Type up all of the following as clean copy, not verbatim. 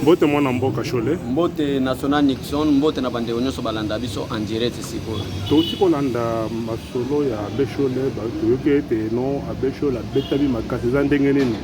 Mbote mwana mboka Chole. Mbote National Nixon, mbote na bande onyoso balanda biso en direct siko. Toti kolanda masolo ya Bechole ba toyoke te no Abechole betabi makasi za ndenge nini.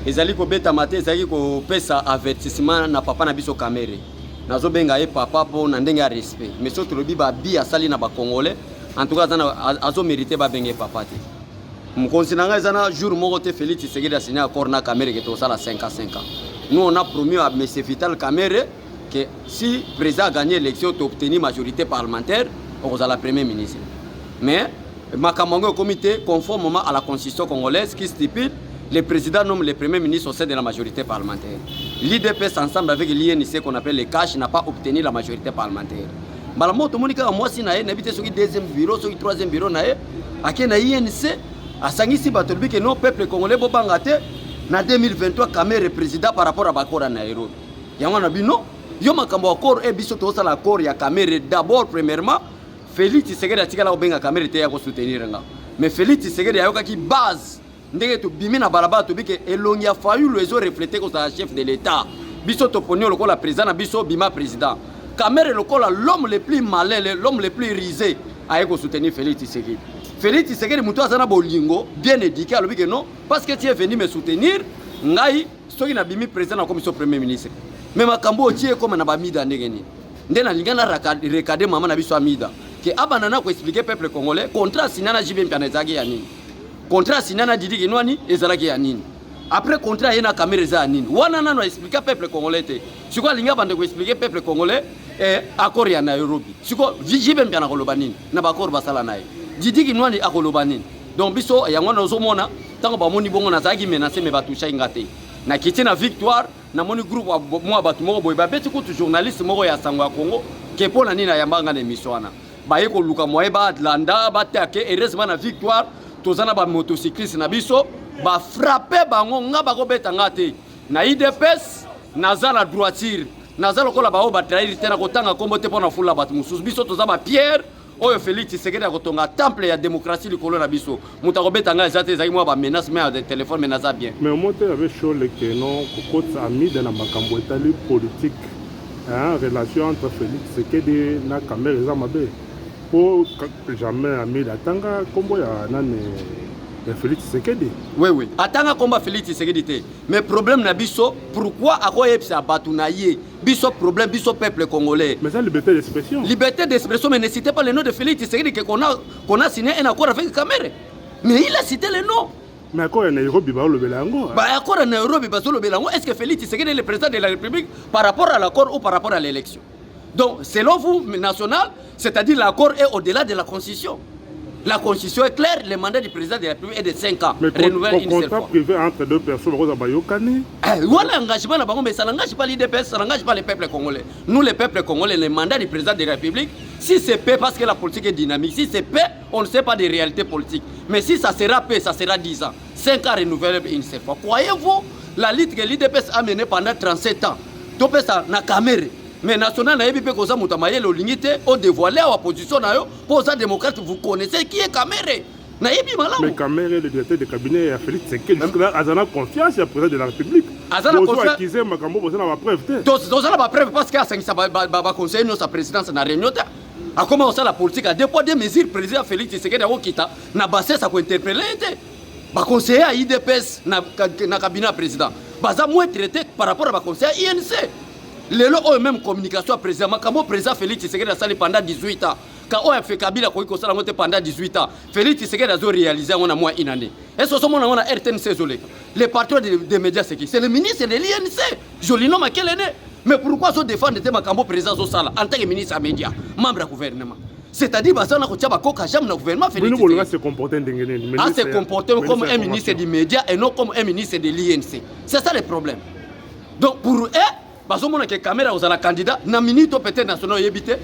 Ezali ko beta mate ezali ko pesa avertissement na papa na biso kamere. Nazo benga e papa po na ndenge ya respect. Mais surtout lobi ba bi asali na ba congolais. En tout cas azo mérité ba benga papa te. Mkonsi nanga ezana jour moko te Félix Tshisekedi a signé accord na kamere que to sala 5 à 5 ans. Nous, on a promis à M. Vital Kamerhe que si le président a gagné l'élection, tu obtenu majorité parlementaire, on va la première ministre. Mais, Makamongo au comité, conformément à la constitution congolaise qui stipule, le président nomme le premier ministre au sein de la majorité parlementaire. L'IDPS, ensemble avec l'INC qu'on appelle les CACH, n'a pas obtenu la majorité parlementaire. Malamo, tout le monde a moi si nae, n'habite sur le deuxième bureau, sur le troisième bureau nae, à qui na INC, à Sangisi Batolbi que non peuple congolais bobangate. Na 2023 Kamerhe président par rapport à bakora Nairobi. Yamana bino yo makambo accord e biso to sala accord ya Kamerhe d'abord premièrement Félix Tshisekedi atikala obenga Kamerhe te ya ko soutenir nga. Mais Félix Tshisekedi ayoka ki base ndenge to bimina balaba to bike elongi a failli le zo refléter comme chef de l'état. Biso to ponyo lokola président na biso bima président. Kamerhe lokola l'homme le plus malin, l'homme le plus risé ayeko soutenir Félix Tshisekedi. Félix Tshisekedi muto azana bolingo bien éduqué alobi que non parce que tu es venu me soutenir ngai soki na bimi président na commission premier ministre mais makambo tie comme na bamida ndengeni ndena lingana recadrer mama na biso amida que abanana ko expliquer peuple congolais contrat signé na JB Mpiana ezaki ya nini contrat signé na Didi Kinwani ezalaki ya nini après contrat yena Kamerhe za nini wana nano expliquer peuple congolais te siko linga bande ko expliquer peuple congolais accord ya Nairobi siko JB Mpiana ko loba nini na ba accord basala naye Didi Kinwani akoloba nini donc biso yango na ozomona tango ba moni bongo na zaki menacer me batusha ingate na kiti na victoire na moni groupe moi batu moko boy ba beti ko tu journaliste moko ya sango ya Congo ke pona nini na yambanga na émission wana ba yeko luka moye ba Atlanta ba take heureusement na victoire tozana ba motocycliste na biso ba frapper bango ngaba ko beta ngate na IDPS nazala droiture nazala ko la ba o ba trahir tena ko tanga kombo te pona fula batu mususu biso tozaba Pierre Oyo Félix Tshisekedi akotonga temple ya démocratie likolo na biso. Muta kobetanga ezate ezaki mwa ba menace mais de téléphone menace bien. Mais monte avec Chole que non kokota ami de na makambo etali politique. Hein, relation entre Félix Tshisekedi na Kamerhe za mabe. Po jamais ami datanga kombo ya nane Félix Tshisekedi. Oui oui. Atanga komba Félix Tshisekedi te. Mais problème na biso pourquoi akoyepsa batu na ye biso problème biso peuple congolais. Mais ça liberté d'expression. Liberté d'expression mais ne citez pas le nom de Félix Tshisekedi qu'on a signé un accord avec Kamerhe. Mais il a cité le nom. Mais accord en Nairobi ba lobela yango. Bah accord en Nairobi ba lobela yango. Est-ce que Félix Tshisekedi est le président de la République par rapport à l'accord ou par rapport à l'élection? Donc selon vous national, c'est-à-dire l'accord est au-delà de la constitution. La constitution est claire, le mandat du président de la République est de 5 ans. Mais renouvelé une seule fois. Contrat privé entre deux personnes, voilà l'engagement, mais ça n'engage pas l'IDPS, ça n'engage pas le peuple congolais. Nous, le peuple congolais, le mandat du président de la République, si c'est paix parce que la politique est dynamique, si c'est paix, on ne sait pas des réalités politiques. Mais si ça sera paix, ça sera 10 ans. 5 ans renouvelable une seule fois. Croyez-vous la lutte que l'IDPS a menée pendant 37 ans? Topé ça, na Kamerhe. Mais national na yebi pe koza mutamaye lo lingité au dévoilé à opposition na yo pour ça démocrate vous connaissez qui est Kamerhe na yebi malamu. Mais Kamerhe le directeur de cabinet a Félix Tshisekedi là azana confiance au président de la République. Azana confiance acquise makambo bozana ba preuve te. Dans la preuve parce que asangisa ba conseiller no sa présidence na réunion ta a commencé la politique à deux poids deux mesures président Félix Tshisekedi a okita na basse ça ko interpeller te ba conseiller à IDPS na cabinet président baza moins traité par rapport à ba conseiller INC. Les lots ont même communication à président. Quand président Félix Tshisekedi a sali pendant 18 ans. Quand on a fait Kabila pendant 18 ans. Félix Tshisekedi a réalisé en moins une année. Et ce moment on a RTNC Zolé. Les patrons des médias c'est qui? C'est le ministre de l'INC. Jolino Makelene. Mais pourquoi se défendre de Makambo président Zosala en tant que ministre des médias, membre du gouvernement? C'est-à-dire que ça n'a pas jamais le gouvernement Félix Tshisekedi se comporter comme un ministre des médias et non comme un ministre de l'INC. C'est ça le problème. Donc pour eux, parce que Kamerhe aux candidat, na minute peut-être national yebité,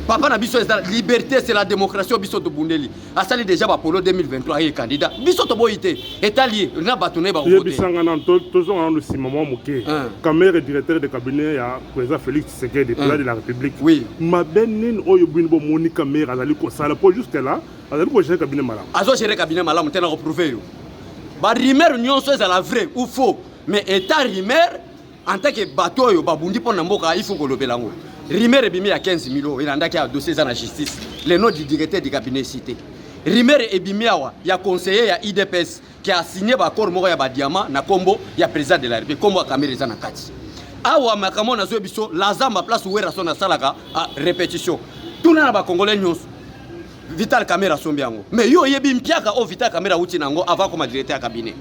papa na biso liberté c'est la démocratie biso de Bundeli. Asali déjà ba polo 2023 est candidat. Biso to boité est allié na batone ba voter. Yebisanga nan tozo on le simamo moké. Kamerhe directeur de cabinet ya président Félix Tshisekedi président de la République. Oui. Ma benin oyo binbo moni Kamerhe azali ko sala pour juste là, azali ko gérer cabinet malam. Azo gérer cabinet malam tena reprouver yo. Ba rumeur nyonso est la vraie ou faux, mais état rumeur en tant que bateau yo babundi pour namboka il faut que lobelango Rimer ebimi à 15 millions il andaki à dossier dans la justice le nom du directeur du cabinet cité Rimer ebimi awa ya conseiller ya IDPS qui a signé ba accord moko ya ba diamant na kombo ya président de la République kombo Kamere za na kati awa makamo na zo biso lazamba place où era sona salaka à répétition tout na ba congolais nyonso Vital Kamere sombiango mais yo yebi mpiaka o Vital Kamere uti nango avant comme directeur ya cabinet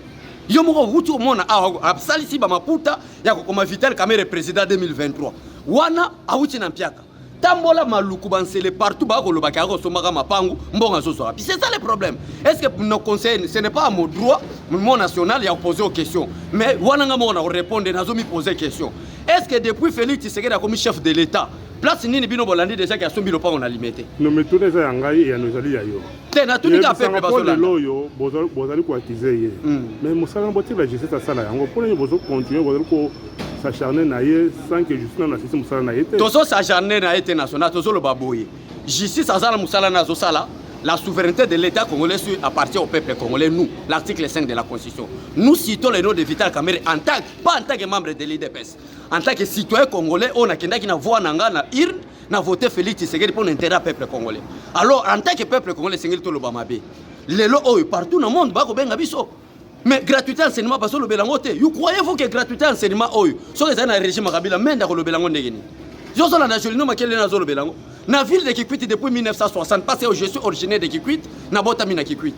yo moko uti omona awa salisi ba maputa ya koma Vital Kamere président 2023 wana auti na mpiaka tambola maluku bansele partout ba ko lobaka ko somaka mapangu mbonga zozo rapi c'est ça le problème est-ce que nos conseils ce n'est pas à mon droit mon national ya poser aux questions mais wana nga mo na répondre nazo mi poser question est-ce que depuis Félix Tshisekedi a comme chef de l'état place nini bino bolandi déjà qui a sombi le pas on a limité non mais tout ça ngai ya nozali ya yo tena tout ka peuple basola loyo bozali ko accuser ye mais musala mboti la justice ça sala yango pour bozo continuer bozali ko s'acharner na ye sans que justice na justice musala na yete tozo s'acharner na yete national tozo le baboye justice azala musala na zo sala la souveraineté de l'État congolais appartient au peuple congolais, nous, l'article 5 de la Constitution. Nous citons le nom de Vital Kamere pas en tant que membre de l'IDPS. En tant que citoyen congolais, on a qui n'a voix na IRN, n'a voté Félix Tshisekedi pour l'intérêt du peuple congolais. Alors, en tant que peuple congolais, c'est tout le Bamabe. Les lots, partout dans le monde, bako benga biso. Mais gratuité enseignement, parce que le Bélangote, vous croyez-vous que gratuité enseignement, sur les années régime Kabila, même dans le Bélango Ndegeni. Je suis dans la Jolino, mais quel est le Bélango? Na ville de Kikwit depuis 1960 parce que je suis originaire de Kikwit na botami na Kikwit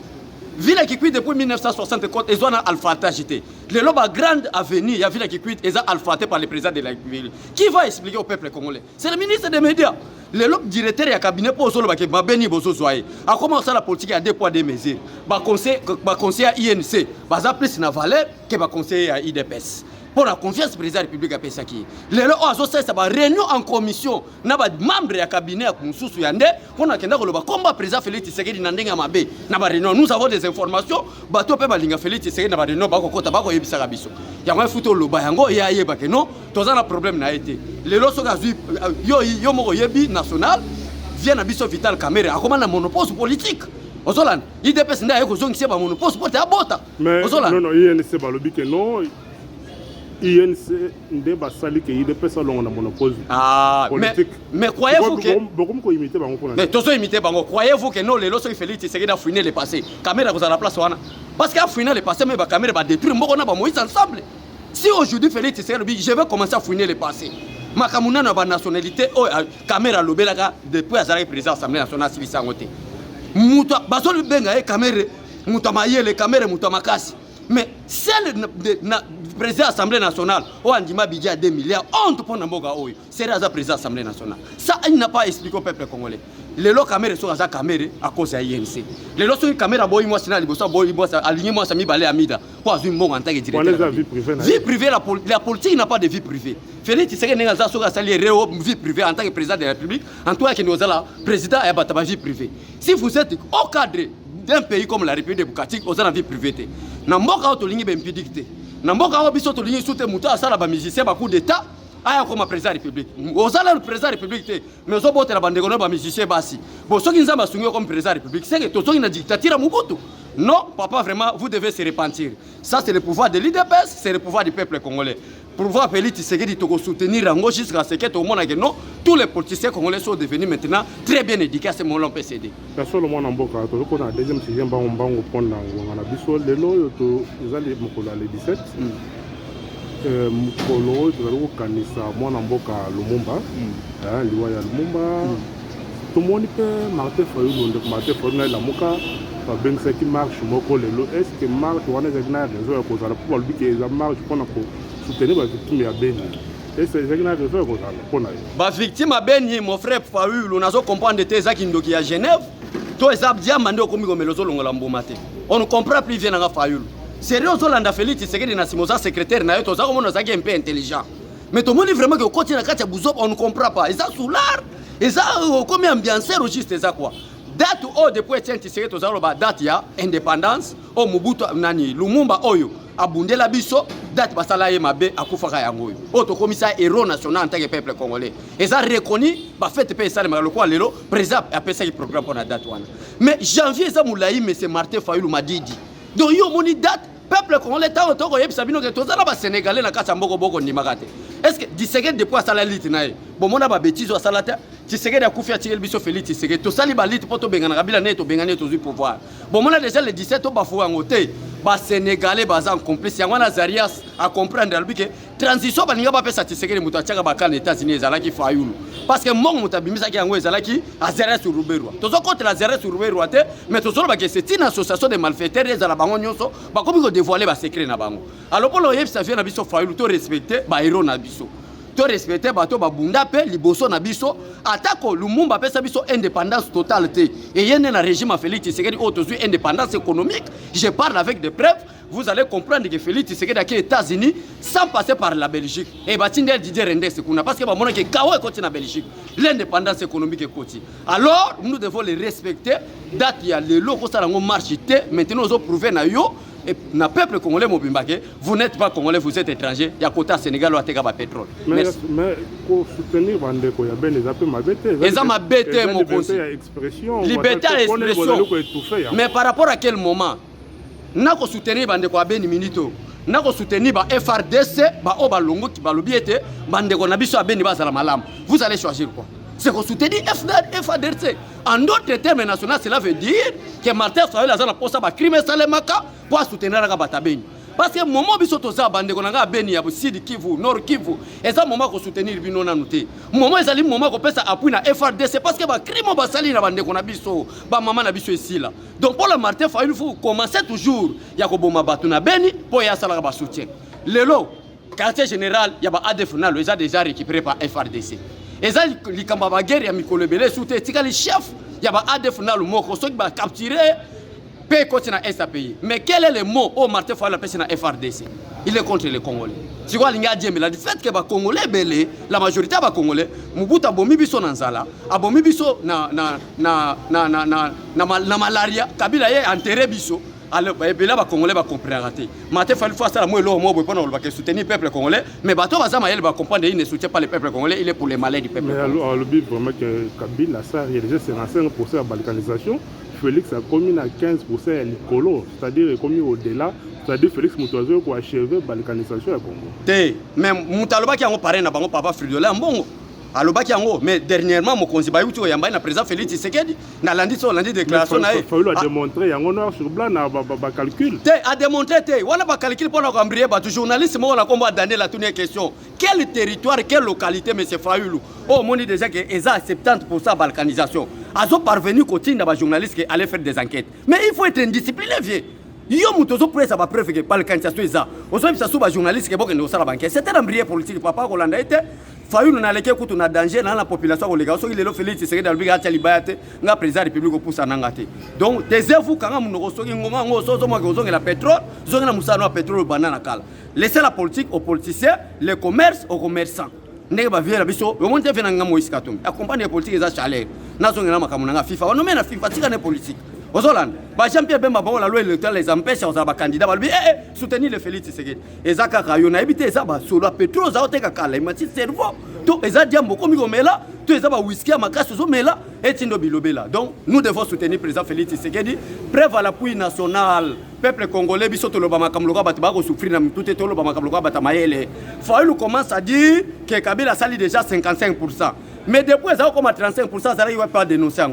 ville de Kikwit depuis 1960 et zone alphaté agité le loba grande avenue ya ville de Kikwit et ça alphaté par le président de la ville qui va expliquer au peuple congolais c'est le ministre des médias le lobe directeur ya cabinet pour solo ba ke mabeni bozo zoye a commencé la politique à deux poids deux mesures ba conseiller INC baza plus na valeur que ba conseiller à IDPS pour la confiance président de la République à Pesaki. Les lois ont ça va réunion en commission. N'a pas membre du cabinet à Kounsoussou Yande. On a qu'un combat président Félix Tshisekedi Nandenga Mabe. N'a pas réunion. Nous avons des informations. Bateau peut balinga Félix Tshisekedi n'a pas réunion. Bako kota bako yebisa rabiso. Yango futo lo bayango ya yeba ke non. Toza na problème na été. Les lois sont yo moko yebi national vient na biso Vital Kamere. A comment na monopole politique. Ozolan. IDPS nda yeko zongi seba monopole pour te abota. Ozolan. Non non INC balobi ke non. INC nde basali ke IDPS alongo na monopole politique. Mais croyez-vous que beaucoup ko imiter bango pour mais tozo imiter bango croyez-vous que non les loso Félix Tshisekedi a fouiné le passé caméra vous à la place wana parce qu'il a fouiné le passé mais ba caméra va détruire mboko na ba Moïse ensemble si aujourd'hui Félix Tshisekedi je vais commencer à fouiner le passé makamuna na ba nationalité o caméra lobelaka depuis azali président assemblée nationale silisa ngote muto bazoli benga e caméra muto mayele caméra muto makasi mais celle na président de l'Assemblée nationale, on a dit à 2 milliards, on te prend un boga, c'est le président de l'Assemblée nationale. Ça, il n'a pas expliqué au peuple congolais. Les lots caméras sont à caméra à cause de l'INC. Les lots sont caméras, moi, c'est aligné, moi, ça m'a balé à Mida. Quoi, une bonne en tant que directeur. Vie privée, la politique n'a pas de vie privée. Félix Tshisekedi n'a pas de vie privée en tant que président de la République. En tout cas, que nous avons président et la vie privée. Si vous êtes au cadre d'un pays comme la République démocratique, vous avez la vie privée. N'a pas de ligne impédique. Namboka biso to lingi soute muta asala ba musicien ba coup d'état aya comme président de la République ozala le président de la République mais zo botela bandeko na ba musicien basi bo soki nzamba sungi comme président de la République c'est que to soki na dictature Mobutu non papa vraiment vous devez se repentir ça c'est le pouvoir de l'IDPS c'est le pouvoir du peuple congolais pouvoir Félix Tshisekedi to soutenir rango jusqu'à ce que tout le monde que non tous les politiciens congolais sont devenus maintenant très bien éduqués à ce moment-là on peut céder la seule monde en boka to ko na deuxième sixième bango pona ngana biso lelo to ezali mokolo le 17 mokolo to zalo kanisa mwana mboka Lumumba liwa ya Lumumba tomoni pe Martin Fayulu ndeko Martin Fayulu la moka ba bengsaki marche moko lelo est-ce que marche wana ezakina réseau ya kozala pour balobi eza marche pona ko soutenir ba victime ya Beni et c'est ezakina réseau ya kozala pona ba victime ya Beni mon frère Fayulu nazo comprendre te ezaki ndoki ya Genève to ezab diamande okomi ko melozo longola mboma te on ne comprend plus bien nga Fayulu sérieux Zolanda Félix Tshisekedi na simoza secrétaire na yo to zako mona zaki un peu intelligent mais to moni vraiment que côté na kati ya Buzop on ne comprend pas eza soulard eza comme ambianceur juste eza quoi date o depuis Tshisekedi Tshisekedi to zalo ba date ya indépendance o Mobutu nani Lumumba oyo abundela biso date basala ye mabe akufaka yango oyo o to komisa héros national en tant que peuple congolais eza reconnu ba fête pe ça le quoi lelo président appelle ça programme pour la date wana mais janvier eza moulayi mais c'est Martin Fayulu Madidi donc yo moni date peuple congolais tant que yeb sabino que tous là sénégalais na kata mboko boko ni makate est-ce que Tshisekedi depuis asala lit nae bon mona ba bêtise asala ta Tshisekedi akufia tiel biso Félix Tshisekedi to sali ba lit poto bengana kabila ne to bengane to pouvoir bon mona déjà le 17 to ba fou ngote ba sénégalais baza en complice yango na Zarias à comprendre albi que transition ba ninga ba pesa Tshisekedi muto achaka ba kan États-Unis ezalaki fayulu parce que mon muto bimisa ki yango ezalaki a Zarias sur Ruberwa to zo contre la Zarias sur Ruberwa te mais to zo ba que c'est une association de malfaiteurs ezala bango nyonso ba komi ko dévoiler ba secret na bango alors pour le yeb ça vient na biso fayulu to respecter ba héros na biso to respecter bato ba bunda pe liboso na biso atako Lumumba pesa biso indépendance totale te et yene na régime Félix Tshisekedi autour indépendance économique je parle avec des preuves vous allez comprendre que Félix Tshisekedi a quitté les États-Unis sans passer par la Belgique et batinde Didier Rendes kuna parce que ba mona que kawa côté na Belgique l'indépendance économique côté alors nous devons les respecter date il y a les locaux ça ngo marche te maintenant ils ont prouvé na yo et le peuple congolais mobimbake vous n'êtes pas congolais vous êtes étranger il y a côté Sénégal ou à Tega pétrole mais pour soutenir bandeko ya ben les appels mabete les mabete mon conseil liberté d'expression mais par rapport à quel moment nako soutenir bandeko ya ben minito nako soutenir ba FRDC ba obalongo ki balobi ete bandeko na biso ya ben bazala malamu vous allez choisir quoi c'est qu'on soutient FADRC. En d'autres termes nationaux, cela veut dire que Martin Fayulu a un poste à crime salemaka pour soutenir la Batabeni. Parce que le moment où on a bandé qu'on a béni à Sud Kivu, Nord Kivu, et ça moment qu'on soutenir bino na noté. Moment ils allaient moment qu'on peut appuyer na FADRC parce que ba crime ba sali na bandé qu'on a biso, ba maman na biso ici là. Donc pour le Martin Fayulu il faut commencer toujours ya ko boma batu na beni pour ya sala ba soutien. Lelo quartier général ya ba ADF na les a déjà récupéré par FARDC. Et ça, les camarades guerre, il y a des les chefs, il y a des ADF dans le mot, qui sont capturés, paix contre la SAPI. Mais quel est le mot au Martin Fayulu la FRDC? Il est contre les Congolais. Tu vois, il y a dit le fait que les Congolais, la majorité des Congolais, Mobutu a bomi biso nanzala, a bomi biso na malaria, Kabila a enterré biso. Alors, les Congolais vont comprendre. Martin Fayulu fait ça, moi, pour soutenir le peuple congolais, mais Bato Bazama, il va comprendre qu'il ne soutient pas le peuple congolais, il est pour les malais du peuple congolais. Mais alors, le but vraiment que Kabila, ça, il y a déjà 55% de balkanisation. Félix a commis à 15% à l'écolo, c'est-à-dire qu'il a commis au-delà, c'est-à-dire Félix Moutouazo qui a achevé la balkanisation à Congo. Mais Moutaloba qui a parlé à Papa Fridolin, bon. alobaki yango mais dernièrement mokonzi bayuti oyamba na président Félix Tshisekedi na lundi déclaration na ye Fayulu a démontré yango noir sur blanc na ba calcul te a démontré te wana ba calcul pour na cambrier ba journaliste mo na komba donner la tourner question quel territoire quelle localité monsieur Fayulu oh moni déjà que eza 70% balkanisation azo parvenu côté na ba journaliste qui allait faire des enquêtes mais il faut être indiscipliné vieux yo mutozo presse ba preuve que balkanisation eza ozo bisa ba journaliste que boke no sala banque c'était un brillant politique papa Kolanda était Fayulu na leke kutu na danger na la population kolega so il est Félix Tshisekedi dans le biga talibayate nga président république poussa nangate donc taisez-vous quand ngam no soki ngoma ngo so mo ko zonga la pétrole zonga na musano pétrole banana kala laissez la politique aux politiciens le commerce aux commerçants ndenge ba viera biso yo monte fena ngamo iskatum accompagner politique za chaleur na zonga na makamu na FIFA on mena FIFA tika na politique Ozoland, Jean-Pierre Bemba, la loi électorale les empêche aux candidats. Soutenir le Félix Tshisekedi. Et ça, quand on a habité ça, sur la pétrole, ça a été calé. Mais si c'est cerveau, tout est diamant comme il est là, tout est whisky à ma casse, mais là, et Tindo Bilobela. Donc, nous devons soutenir le président Félix Tshisekedi. Preuve à l'appui national. Peuple congolais, biso l'Obama Kamloga Bataba souffrir tout est l'Obama Kamloga Batamaele. Fayulu commence à dire que Kabila sali déjà 55%. Mais depuis ça, comme à 35%, ça ne va pas dénoncer.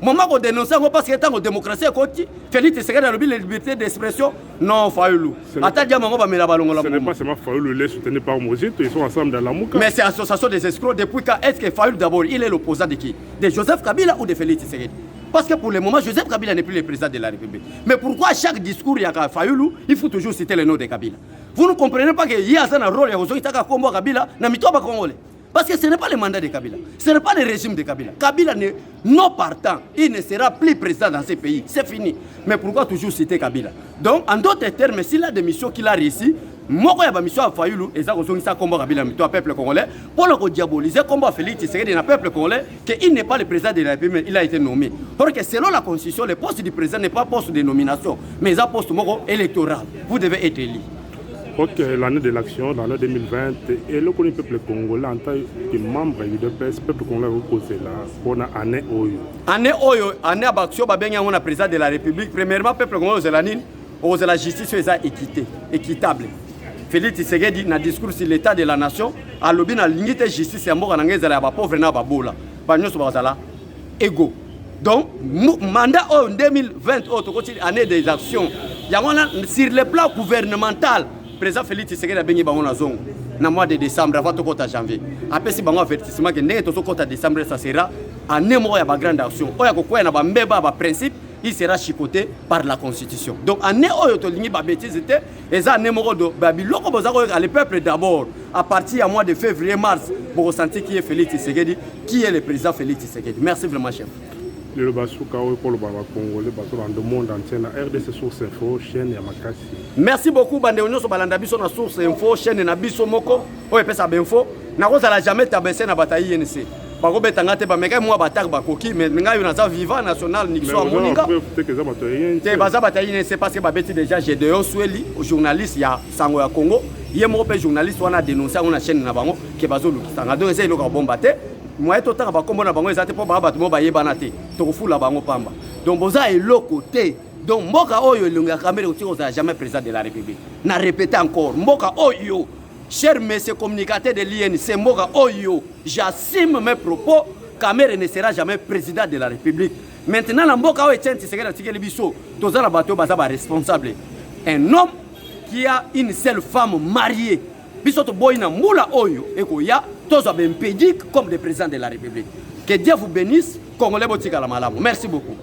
Moment qu'on dénonce parce que tant que démocratie est côté, Félix Tshisekedi a la liberté d'expression. Non, Fayulu. Attends, maman va me la ballon. Ce n'est pas seulement Fayulu, les soutenu par Mozit, ils sont ensemble dans la Mouka. Mais c'est l'association des escrocs. Depuis quand est-ce que Fayulu d'abord, il est l'opposant de qui? De Joseph Kabila ou de Félix Tshisekedi? Parce que pour le moment, Joseph Kabila n'est plus le président de la République. Mais pourquoi à chaque discours, il y a Fayulu, il faut toujours citer le nom de Kabila? Vous ne comprenez pas qu'il y a un rôle, il y a un Kabila, n'a mis toi pas congolais. Parce que ce n'est pas le mandat de Kabila, ce n'est pas le régime de Kabila. Kabila n'est non partant, il ne sera plus président dans ce pays, c'est fini. Mais pourquoi toujours citer Kabila? Donc, en d'autres termes, s'il a des missions qu'il a réussi, moi, il y a des missions à Fayulu, et ça, c'est ça combat Kabila, mais toi, peuple congolais, pour le diaboliser, combat Félix Tshisekedi, le peuple congolais, qu'il n'est pas le président de la République, il a été nommé. Parce que selon la Constitution, le poste du président n'est pas poste de nomination, mais un poste électoral. Vous devez être élu. Ok, l'année de l'action, l'année 2020, et le peuple congolais en tant que membre du DPS, le peuple congolais vous posez là pour l'année Oyo. Année Oyo, année Abaksio, on a président de la République. Premièrement, le peuple congolais, c'est l'année la justice est équitable. Félix Tshisekedi na discours sur l'état de la nation, a lobby na lingite justice ya mboka nangeza ya ba pauvre na ba bola. Ba nyoso bazala ego. Donc mandat en 2020 autre année des actions. Yangona sur le plan gouvernemental, président Félix Tshisekedi a bengi bango na zongo. Na mois de décembre avant to kota janvier. Après si bango avertissement que ndenge to kota décembre ça sera année mo ya ba grande action. Oya ko kwena ba mbeba ba principe il sera chicoté par la constitution. Donc année oyo to lingi ba bêtise était et ça année mo do ba biloko bozako le peuple d'abord à partir du mois de février mars pour ressentir qui est Félix Tshisekedi, qui est le président Félix Tshisekedi. Merci vraiment chef. Le Basuka pour le Congolais, dans le monde entier, RDC Source Info, chaîne Yamakasi. Merci beaucoup, Bande Union, sur Balanda Biso, na Source Info, chaîne Nabiso Moko, oye pesa benfo, na rosa la jamais tabessé na bataille INC. Bako betangate ba meka moi batak bakoki, mais nga yo na za vivant national Nixon Moninga. Te baza bataille INC parce que ba beti déjà j'ai de Sweli, journaliste ya Sango ya Congo, yé mo pe journaliste wana dénoncer on a chaîne na bango ke bazo lukisanga. Donc essayer loko bombaté. Moi tout temps ba kombo na bango ezate po ba bato mo ba yebana te to kufula bango pamba donc boza elo côté donc mboka oyo elonga kamere otiko za jamais président de la République na répéter encore mboka oyo cher monsieur communicateur de l'INC mboka oyo j'assume mes propos Kamere ne sera jamais président de la République maintenant la mboka oyo tient Tshisekedi tikeli biso toza na bato baza ba responsable un homme qui a une seule femme mariée biso to boyina mula oyo ekoya tozo ben pédic comme le président de la République. Que Dieu vous bénisse, Congolais botika la malamu. Merci beaucoup.